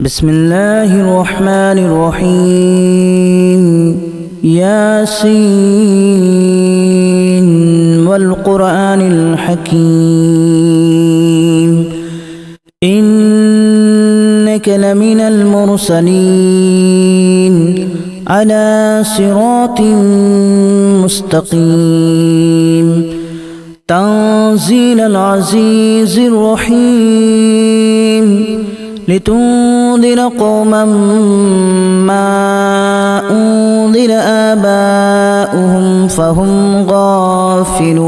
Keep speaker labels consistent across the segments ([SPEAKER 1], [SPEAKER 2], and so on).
[SPEAKER 1] بسم الله الرحمن الرحيم ياسين والقرآن الحكيم إنك لمن المرسلين على صراط مستقيم تنزيل العزيز الرحيم لتنذر قوما ما أنذر آباؤهم فهم غافلون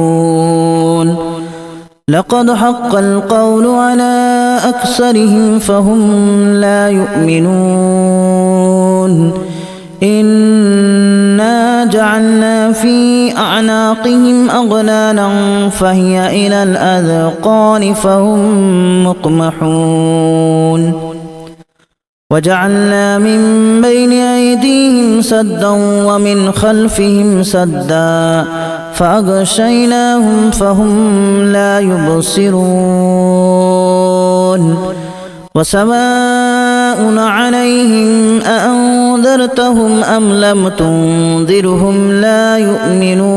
[SPEAKER 1] لقد حق القول على أكثرهم فهم لا يؤمنون إنا جعلنا في أعناقهم أغلالا فهي إلى الأذقان فهم مقمحون وجعلنا من بين أيديهم سدا ومن خلفهم سدا فأغشيناهم فهم لا يبصرون وسواء عليهم أأنذرتهم أم لم تنذرهم لا يؤمنون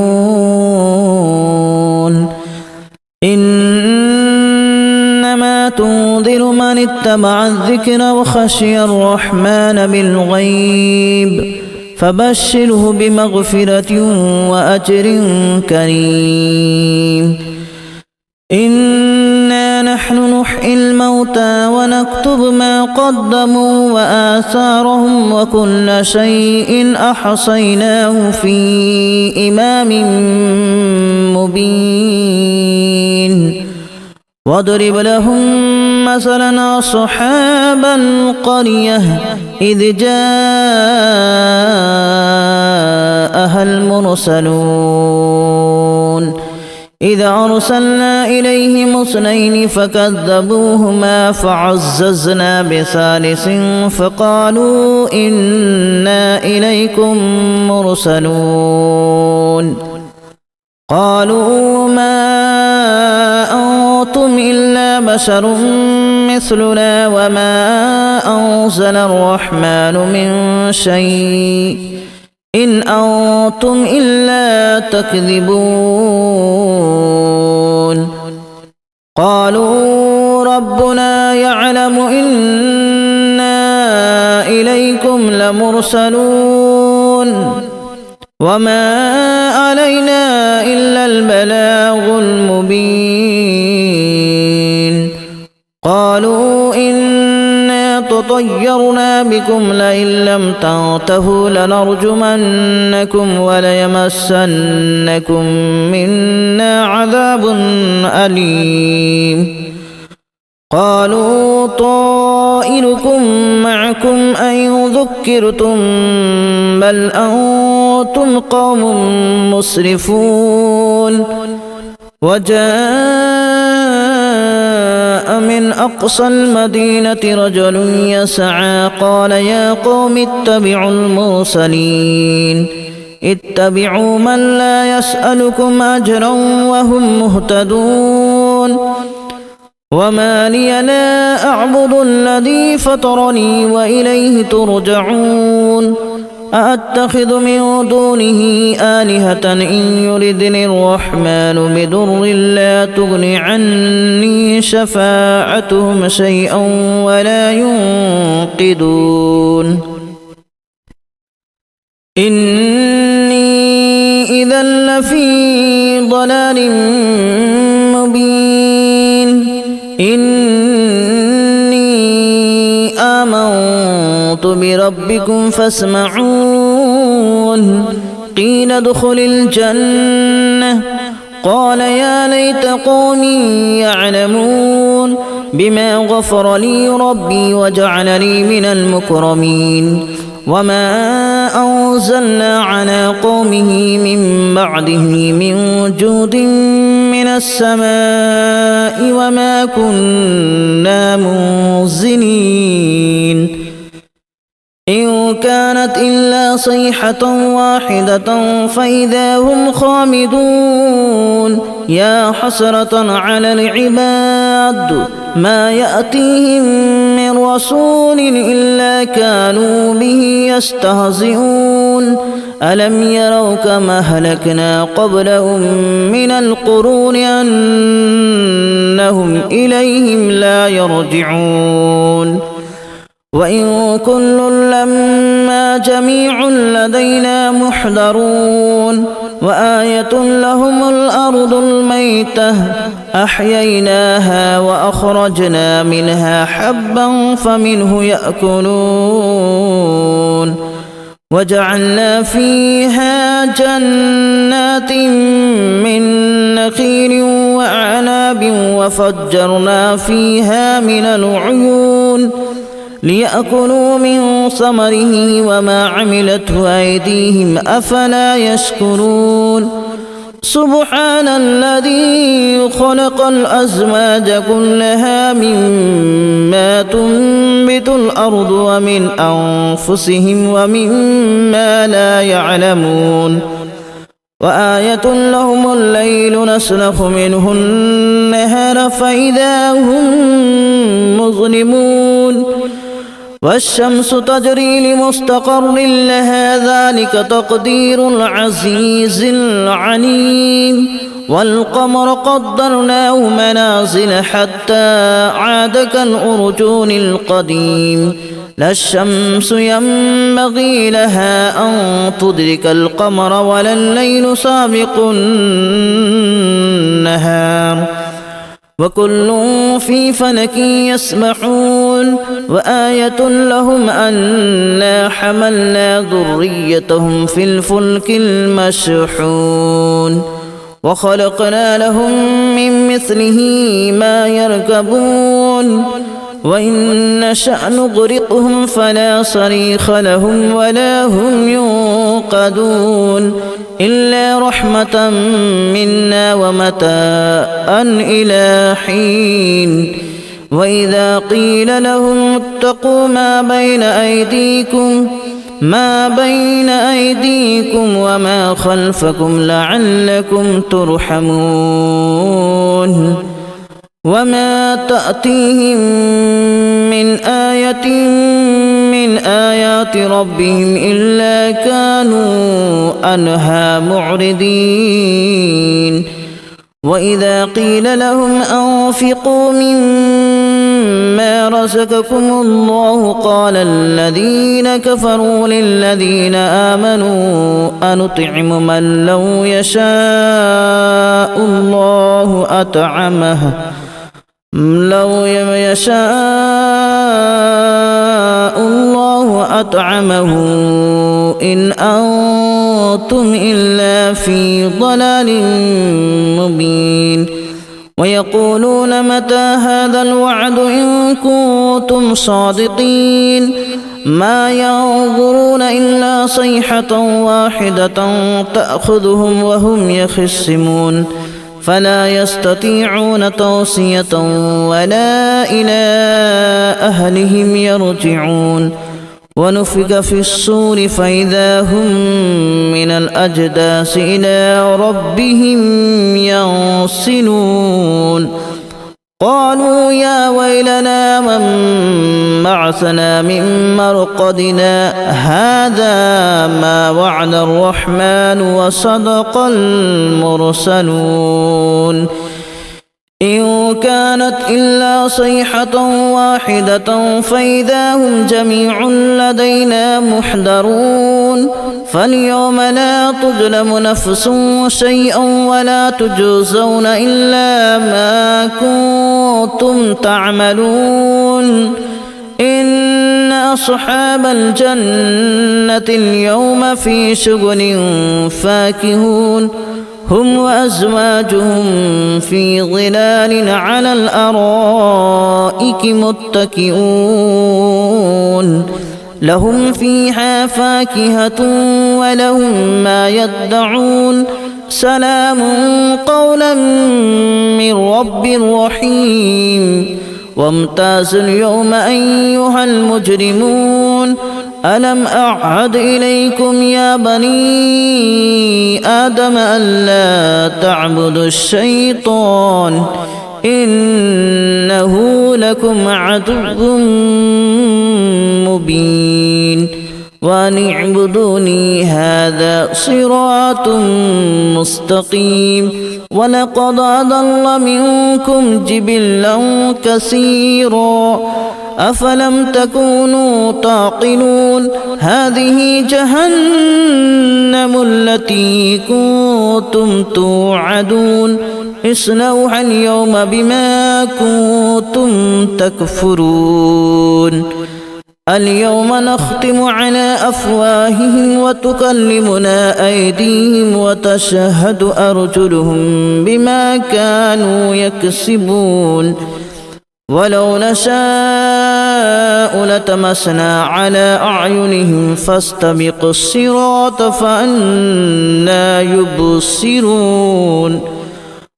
[SPEAKER 1] إنما تنذر من اتبع الذكر وخشي الرحمن بالغيب فبشره بمغفرة وأجر كريم إنا نحن نحيي الموتى ونكتب ما قدموا وآثارهم وكل شيء أحصيناه في إمام مبين واضرب لهم مثلا أصحاب القرية إذ جاءها المرسلون إذا أرسلنا إليهم اثنين فكذبوهما فعززنا بثالث فقالوا إنا إليكم مرسلون قالوا ما أنتم إلا بشر مثلنا وما أنزل الرحمن من شيء إن أنتم إلا تكذبون قالوا ربنا يعلم إنا إليكم لمرسلون وما علينا إلا البلاغ المبين قالوا إنا تطيرنا بكم لئن لم تنتهوا لنرجمنكم وليمسنكم منا عذاب أليم قالوا طائركم معكم أن ذكرتم بل أنتم قوم مسرفون وجاء من أقصى المدينة رجل يسعى قال يا قوم اتبعوا المرسلين اتبعوا من لا يسألكم أجرا وهم مهتدون وما لي لا أعبد الذي فطرني وإليه ترجعون أأتخذ من دونه آلهة إن يردني الرحمن بضر لا تغن عني شفاعتهم شيئا ولا ينقذون إني إذا لفي ضلال مبين إني آمنت بربكم فاسمعون قيل ادخل الجنة قال يا ليت قومي يعلمون بما غفر لي ربي وجعلني من المكرمين وما أنزلنا على قومه من بعده من جود من السماء وما كنا منزلين إن كانت إلا صيحة واحدة فإذا هم خامدون يا حسرة على العباد ما يأتيهم من رسول إلا كانوا به يستهزئون ألم يروا كما أهلكنا قبلهم من القرون أنهم إليهم لا يرجعون وإن كل لما جميع لدينا محضرون وآية لهم الأرض الميتة أحييناها وأخرجنا منها حبا فمنه يأكلون وجعلنا فيها جنات من نخيل وأعناب وفجرنا فيها من العيون ليأكلوا من ثمره وما عملته أيديهم أفلا يشكرون سبحان الذي خلق الأزواج كلها مما تنبت الأرض ومن أنفسهم ومما لا يعلمون وآية لهم الليل نسلخ منه النهار فإذا هم مظلمون والشمس تجري لمستقر لها ذلك تقدير العزيز العليم والقمر قدرناه منازل حتى عاد كالأرجون القديم لا الشمس ينبغي لها أن تدرك القمر ولا الليل سابق النهار وكل في فلك يسبحون وآية لهم أنا حملنا ذريتهم في الفلك المشحون وخلقنا لهم من مثله ما يركبون وإن نشأ نغرقهم فلا صريخ لهم ولا هم ينقذون إلا رحمة منا ومتاعا إلى حين وإذا قيل لهم اتقوا ما بين أيديكم وما خلفكم لعلكم ترحمون وما تأتيهم من آية من آيات ربهم إلا كانوا عنها معرضين وإذا قيل لهم أنفقوا مما رزقكم الله قال الذين كفروا للذين آمنوا أنطعم من لو يشاء الله أطعمه إن أنتم إلا في ضلال مبين ويقولون متى هذا الوعد إن كنتم صادقين ما ينظرون إلا صيحة واحدة تأخذهم وهم يخصمون فلا يستطيعون توصية ولا إلى أهلهم يرجعون ونفخ في الصور فإذا هم من الأجداث إلى ربهم ينسلون قالوا يا ويلنا من بعثنا من مرقدنا هذا ما وعد الرحمن وصدق المرسلون إن كانت إلا صيحة واحدة فإذا هم جميع لدينا محضرون فاليوم لا تظلم نفس شيئا ولا تجزون إلا ما كنتم تعملون إن أصحاب الجنة اليوم في شغل فاكهون هم وأزواجهم في ظلال على الأرائك متكئون لهم فيها فاكهة ولهم ما يدعون سلام قولا من رب رحيم وامتازوا اليوم أيها المجرمون ألم أعهد إليكم يا بني آدم ألا تعبدوا الشيطان إنه لكم عدو مبين وأن اعبدوني هذا صراط مستقيم ولقد أضل منكم جبلا كثيرا أفلم تكونوا تعقلون هذه جهنم التي كنتم توعدون اصلوها اليوم بما كنتم تكفرون اليوم نختم على أفواههم وتكلمنا أيديهم وتشهد أرجلهم بما كانوا يكسبون ولو نشاء لتمسنا على أعينهم فاستبقوا الصراط فأنى يبصرون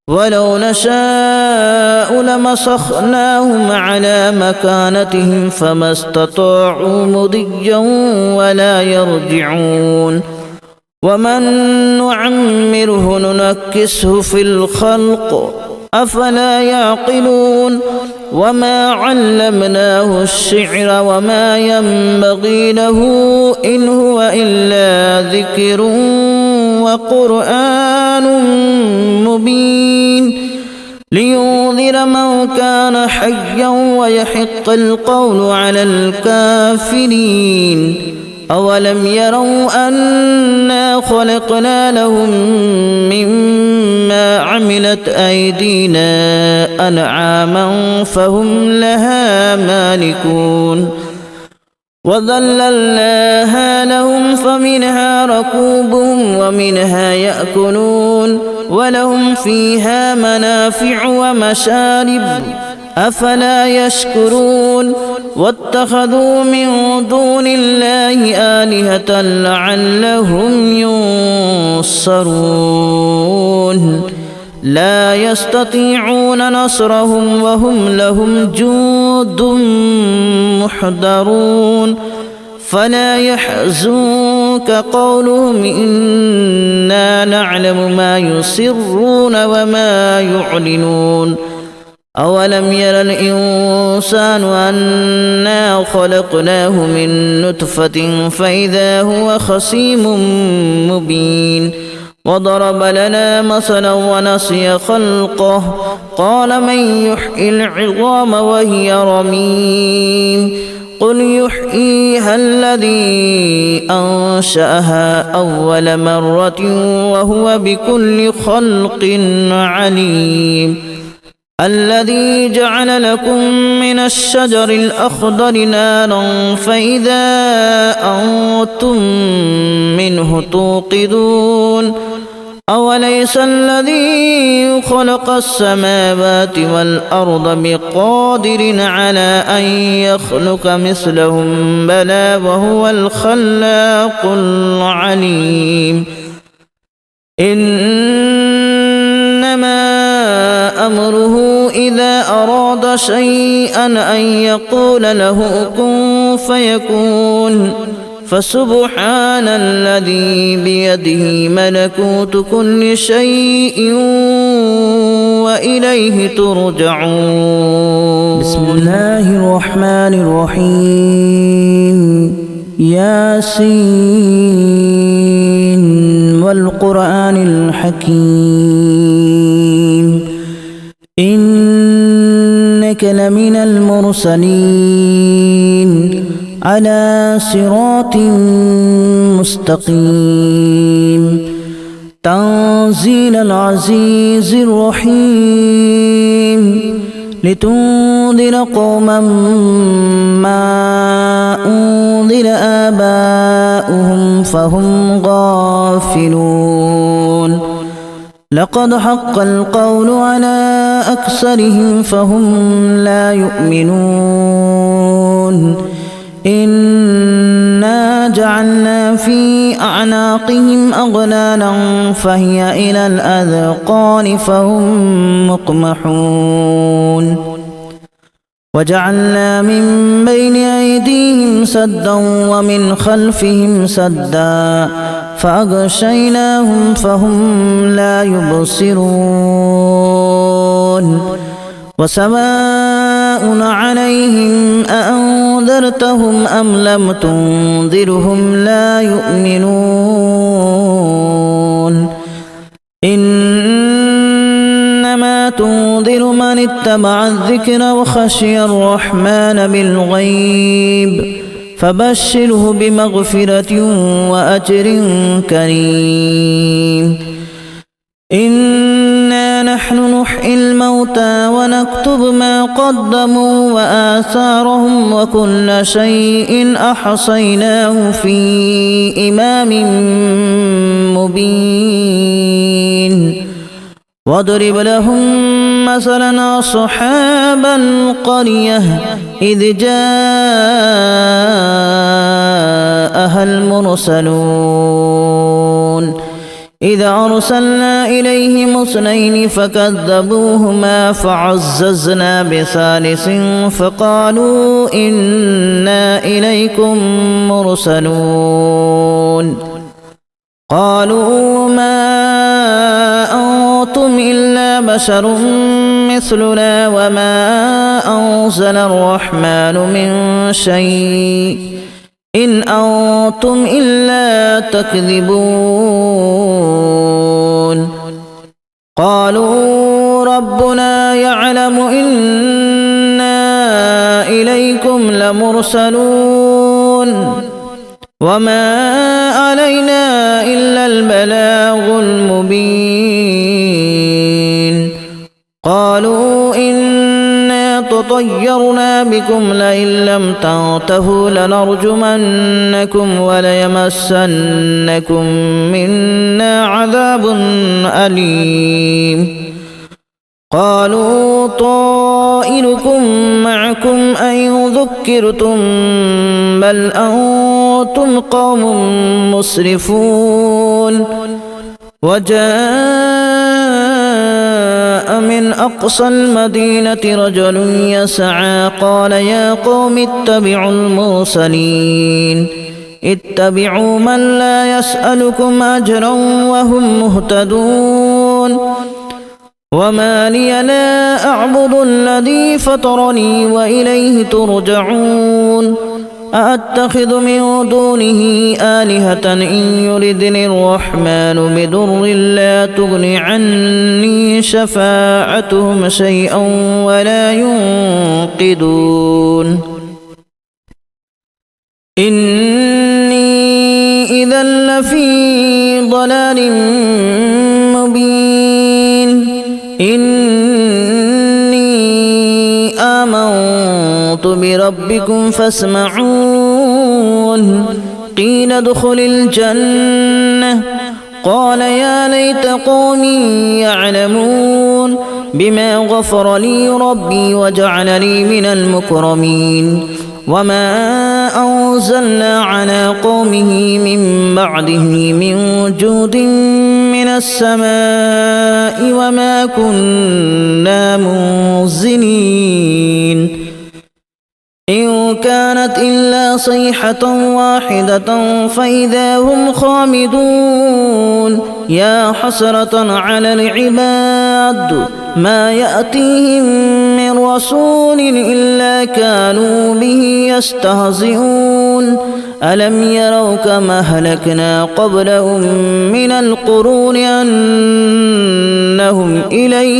[SPEAKER 1] ولو نشاء لمسخناهم على مكانتهم فما استطاعوا مضيا ولا يرجعون ومن نعمره ننكسه في الخلق أفلا يعقلون وما علمناه الشعر وما ينبغي له إن هو إلا ذكر وقرآن مبين لينذر من كان حيا ويحق القول على الكافرين أولم يروا أنا خلقنا لهم مما عملت أيدينا أنعاما فهم لها مالكون وذللناها لهم فمنها ركوبهم ومنها يأكلون ولهم فيها منافع ومشارب أفلا يشكرون واتخذوا من دون الله آلهة لعلهم ينصرون لا يستطيعون نصرهم وهم لهم جند محضرون فلا يحزنك قولهم إنا نعلم ما يسرون وما يعلنون أولم ير الإنسان أنا خلقناه من نطفة فإذا هو خصيم مبين وضرب لنا مثلا ونسي خلقه قال من يحيي العظام وهي رميم قل يحييها الذي أنشأها أول مرة وهو بكل خلق عليم الذي جعل لكم من الشجر الأخضر نارا فإذا أنتم منه توقدون أوليس الذي خلق السماوات والأرض بقادر على أن يخلق مثلهم بلى وهو الخلاق العليم إنما أمره إذا أراد شيئا أن يقول له كن فيكون فسبحان الذي بيده ملكوت كل شيء وإليه ترجعون
[SPEAKER 2] بسم الله الرحمن الرحيم ياسين والقرآن الحكيم إنك لمن المرسلين على صراط مستقيم تنزيل العزيز الرحيم لتنذر قوما ما أنذر آباؤهم فهم غافلون لقد حق القول على أكثرهم فهم لا يؤمنون إنا جعلنا في أعناقهم أغلالا فهي إلى الأذقان فهم مقمحون وجعلنا من بين أيديهم سدا ومن خلفهم سدا فأغشيناهم فهم لا يبصرون وسواء عليهم أأنذرتهم أم لم تنذرهم لا يؤمنون إنما تنذر من اتبع الذكر وخشي الرحمن بالغيب فبشره بمغفرة وأجر كريم إنا نحن نحيي الموتى ونكتب ما قدموا وآثارهم وكل شيء أحصيناه في إمام مبين واضرب لهم مثلا أصحاب القرية إذ جاءها المرسلون إذ أرسلنا إليهم اثنين فكذبوهما فعززنا بثالث فقالوا إنا إليكم مرسلون قالوا ما أنتم إلا بشر مثلنا وما أنزل الرحمن من شيء إن أنتم إلا تكذبون قالوا ربنا يعلم إنا إليكم لمرسلون وما علينا إلا البلاغ المبين قالوا إنا تطيرنا بكم لئن لم تنتهوا لنرجمنكم وليمسنكم منا عذاب أليم قالوا طائركم معكم أن ذكرتم بل أنتم قوم مسرفون وجاء من أقصى المدينة رجل يسعى قال يا قوم اتبعوا المرسلين اتبعوا من لا يسألكم أجرا وهم مهتدون وما لي لا أعبد الذي فطرني وإليه ترجعون أأتخذ من دونه آلهة إن يردني الرحمن بضر لا تغن عني شفاعتهم شيئا ولا ينقذون إني إذا لفي ضلال مبين إني آمنت بربكم فاسمعون قيل ادخل الجنة قال يا ليت قومي يعلمون بما غفر لي ربي وجعلني من المكرمين وما أنزلنا على قومه من بعده من جود من السماء وما كنا منزلين إن كانت إلا صيحة واحدة فإذا هم خامدون يا حسرة على العباد ما يأتيهم من رسول إلا كانوا به يستهزئون ألم يروا كما أهلكنا قبلهم من القرون أنهم إليه